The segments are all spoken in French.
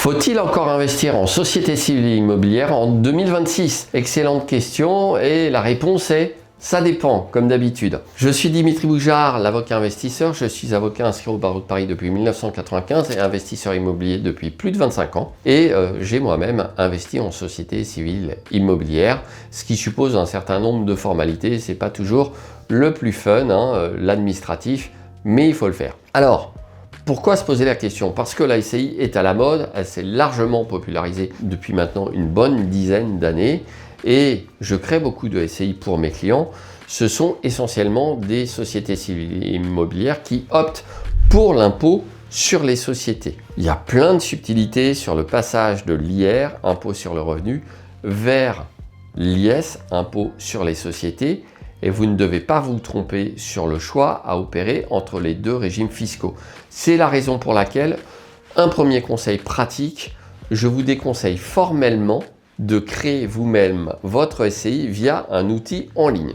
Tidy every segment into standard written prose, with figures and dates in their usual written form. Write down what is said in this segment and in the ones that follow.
Faut-il encore investir en société civile immobilière en 2026? Excellente question et la réponse est ça dépend, comme d'habitude. Je suis Dimitri Boujard, l'avocat investisseur. Je suis avocat inscrit au barreau de Paris depuis 1995 et investisseur immobilier depuis plus de 25 ans. Et j'ai moi-même investi en société civile immobilière, ce qui suppose un certain nombre de formalités. C'est pas toujours le plus fun, l'administratif, mais il faut le faire. Alors, pourquoi se poser la question? Parce que la SCI est à la mode, elle s'est largement popularisée depuis maintenant une bonne dizaine d'années et je crée beaucoup de SCI pour mes clients. Ce sont essentiellement des sociétés civiles immobilières qui optent pour l'impôt sur les sociétés. Il y a plein de subtilités sur le passage de l'IR, impôt sur le revenu, vers l'IS, impôt sur les sociétés. Et vous ne devez pas vous tromper sur le choix à opérer entre les deux régimes fiscaux. C'est la raison pour laquelle, un premier conseil pratique, je vous déconseille formellement de créer vous-même votre SCI via un outil en ligne.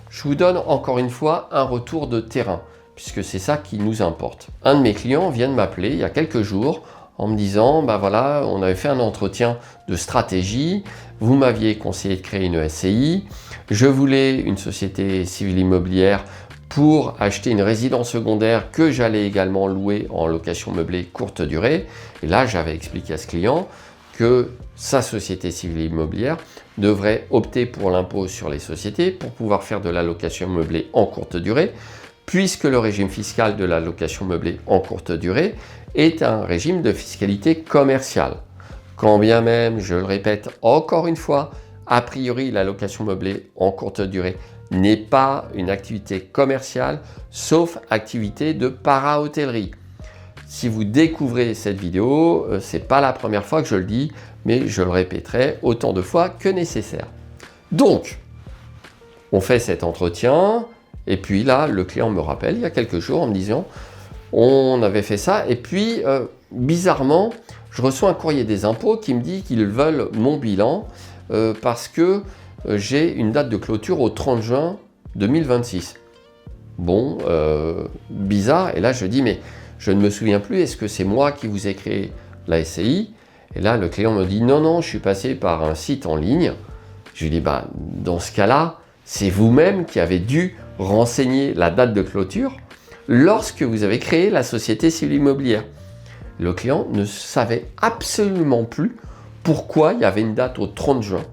Je vous donne encore une fois un retour de terrain, puisque c'est ça qui nous importe. Un de mes clients vient de m'appeler il y a quelques jours en me disant, voilà, on avait fait un entretien de stratégie, vous m'aviez conseillé de créer une SCI, je voulais une société civile immobilière pour acheter une résidence secondaire que j'allais également louer en location meublée courte durée. Et là, j'avais expliqué à ce client que sa société civile immobilière devrait opter pour l'impôt sur les sociétés pour pouvoir faire de la location meublée en courte durée, puisque le régime fiscal de la location meublée en courte durée est un régime de fiscalité commerciale. Quand bien même, je le répète encore une fois, a priori, la location meublée en courte durée n'est pas une activité commerciale, sauf activité de para-hôtellerie. Si vous découvrez cette vidéo, c'est pas la première fois que je le dis, mais je le répéterai autant de fois que nécessaire. Donc, on fait cet entretien, et puis là, le client me rappelle il y a quelques jours en me disant on avait fait ça, et puis bizarrement, je reçois un courrier des impôts qui me dit qu'ils veulent mon bilan parce que j'ai une date de clôture au 30 juin 2026. Bon, bizarre, et là je dis mais je ne me souviens plus, est-ce que c'est moi qui vous ai créé la SCI? Et là le client me dit non, je suis passé par un site en ligne. Je lui dis dans ce cas-là, c'est vous-même qui avez dû renseigner la date de clôture lorsque vous avez créé la société civile immobilière. Le client ne savait absolument plus pourquoi il y avait une date au 30 juin.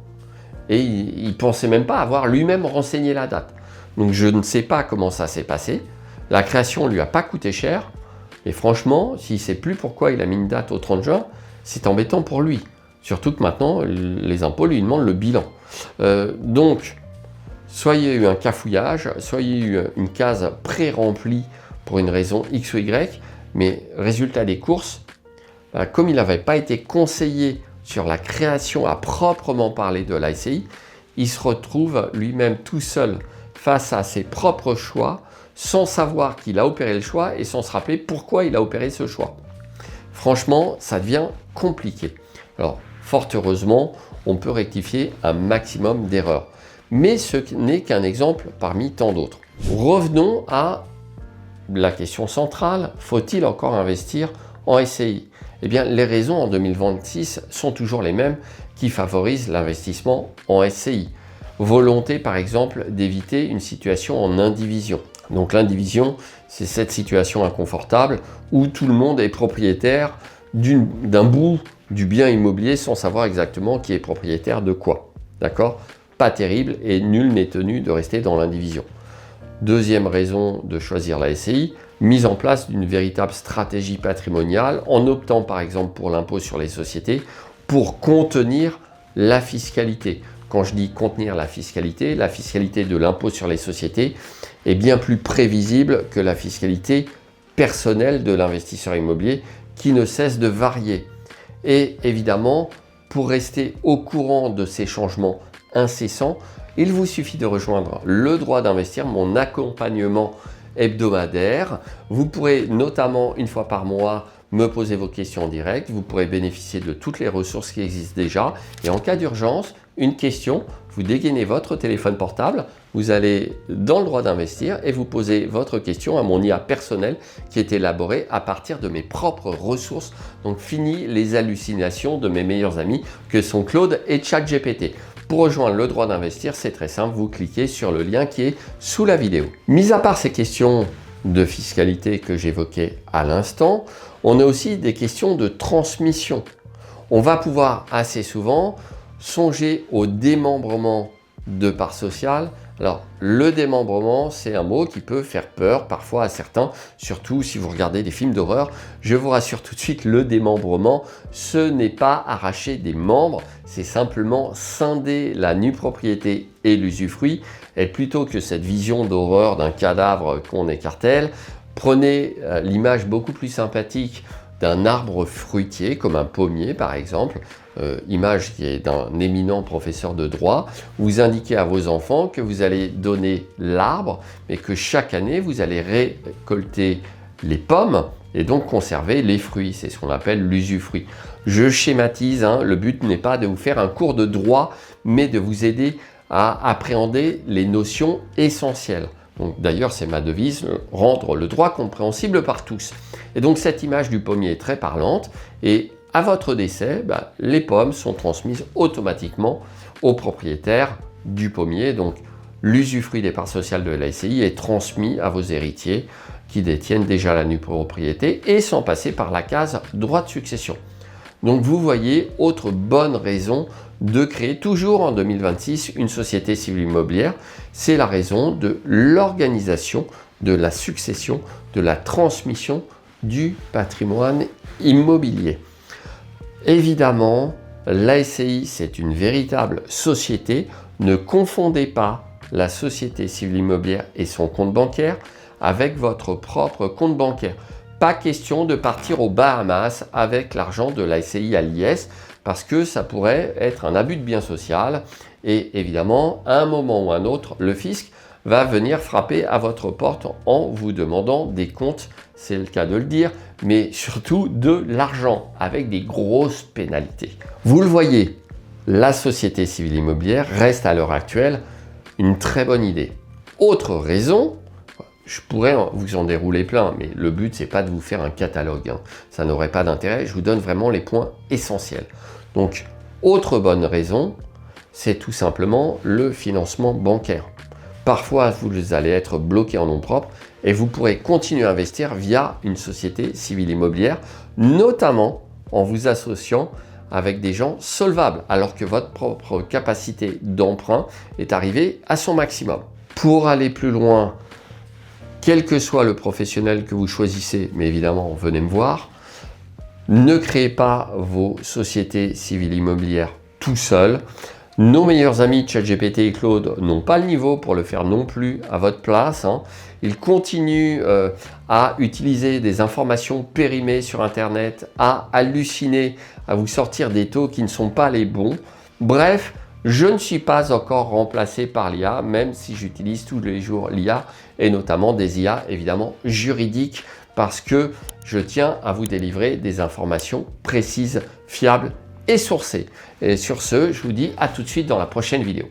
Et il ne pensait même pas avoir lui-même renseigné la date. Donc je ne sais pas comment ça s'est passé. La création ne lui a pas coûté cher. Et franchement, s'il ne sait plus pourquoi il a mis une date au 30 juin, c'est embêtant pour lui. Surtout que maintenant, les impôts lui demandent le bilan. Donc, soit il y a eu un cafouillage, soit il y a eu une case pré-remplie pour une raison X ou Y, mais résultat des courses, comme il n'avait pas été conseillé sur la création à proprement parler de la SCI, il se retrouve lui-même tout seul face à ses propres choix, sans savoir qu'il a opéré le choix et sans se rappeler pourquoi il a opéré ce choix. Franchement, ça devient compliqué. Alors, fort heureusement, on peut rectifier un maximum d'erreurs. Mais ce n'est qu'un exemple parmi tant d'autres. Revenons à la question centrale, faut-il encore investir en SCI? Eh bien, les raisons en 2026 sont toujours les mêmes qui favorisent l'investissement en SCI. Volonté, par exemple, d'éviter une situation en indivision. Donc l'indivision, c'est cette situation inconfortable où tout le monde est propriétaire d'un bout du bien immobilier sans savoir exactement qui est propriétaire de quoi. D'accord? Pas terrible et nul n'est tenu de rester dans l'indivision. Deuxième raison de choisir la SCI, mise en place d'une véritable stratégie patrimoniale en optant par exemple pour l'impôt sur les sociétés pour contenir la fiscalité. Quand je dis contenir la fiscalité de l'impôt sur les sociétés est bien plus prévisible que la fiscalité personnelle de l'investisseur immobilier qui ne cesse de varier. Et évidemment, pour rester au courant de ces changements incessants, il vous suffit de rejoindre le droit d'investir, mon accompagnement hebdomadaire. Vous pourrez notamment une fois par mois me poser vos questions en direct. Vous pourrez bénéficier de toutes les ressources qui existent déjà. Et en cas d'urgence, une question, vous dégainez votre téléphone portable, vous allez dans le droit d'investir et vous posez votre question à mon IA personnel qui est élaboré à partir de mes propres ressources. Donc fini les hallucinations de mes meilleurs amis que sont Claude et ChatGPT. Pour rejoindre le droit d'investir, c'est très simple, vous cliquez sur le lien qui est sous la vidéo. Mis à part ces questions de fiscalité que j'évoquais à l'instant, on a aussi des questions de transmission. On va pouvoir assez souvent songer au démembrement de parts sociales. Alors, le démembrement, c'est un mot qui peut faire peur parfois à certains, surtout si vous regardez des films d'horreur. Je vous rassure tout de suite, le démembrement, ce n'est pas arracher des membres, c'est simplement scinder la nue propriété et l'usufruit. Et plutôt que cette vision d'horreur d'un cadavre qu'on écartèle, prenez l'image beaucoup plus sympathique d'un arbre fruitier, comme un pommier par exemple, image qui est d'un éminent professeur de droit. Vous indiquez à vos enfants que vous allez donner l'arbre, mais que chaque année vous allez récolter les pommes et donc conserver les fruits. C'est ce qu'on appelle l'usufruit. Je schématise, hein, le but n'est pas de vous faire un cours de droit, mais de vous aider à appréhender les notions essentielles. Donc d'ailleurs, c'est ma devise, rendre le droit compréhensible par tous. Et donc cette image du pommier est très parlante et à votre décès, les pommes sont transmises automatiquement au propriétaire du pommier. Donc l'usufruit des parts sociales de la SCI est transmis à vos héritiers qui détiennent déjà la nue propriété et sans passer par la case droit de succession. Donc vous voyez, autre bonne raison de créer toujours en 2026 une société civile immobilière, c'est la raison de l'organisation de la succession, de la transmission du patrimoine immobilier. Évidemment, la SCI, c'est une véritable société. Ne confondez pas la société civile immobilière et son compte bancaire avec votre propre compte bancaire. Pas question de partir aux Bahamas avec l'argent de la SCI à l'IS parce que ça pourrait être un abus de bien social et évidemment, à un moment ou à un autre, le fisc va venir frapper à votre porte en vous demandant des comptes, c'est le cas de le dire, mais surtout de l'argent avec des grosses pénalités. Vous le voyez, la société civile immobilière reste à l'heure actuelle une très bonne idée. Autre raison, je pourrais vous en dérouler plein, mais le but, c'est pas de vous faire un catalogue, hein. Ça n'aurait pas d'intérêt. Je vous donne vraiment les points essentiels. Donc, autre bonne raison, c'est tout simplement le financement bancaire. Parfois, vous allez être bloqué en nom propre et vous pourrez continuer à investir via une société civile immobilière, notamment en vous associant avec des gens solvables, alors que votre propre capacité d'emprunt est arrivée à son maximum. Pour aller plus loin, quel que soit le professionnel que vous choisissez, mais évidemment, venez me voir, ne créez pas vos sociétés civiles immobilières tout seul. Nos meilleurs amis ChatGPT et Claude n'ont pas le niveau pour le faire non plus à votre place, hein. Ils continuent à utiliser des informations périmées sur Internet, à halluciner, à vous sortir des taux qui ne sont pas les bons. Bref, je ne suis pas encore remplacé par l'IA, même si j'utilise tous les jours l'IA, et notamment des IA évidemment juridiques, parce que je tiens à vous délivrer des informations précises, fiables et sourcées. Et sur ce, je vous dis à tout de suite dans la prochaine vidéo.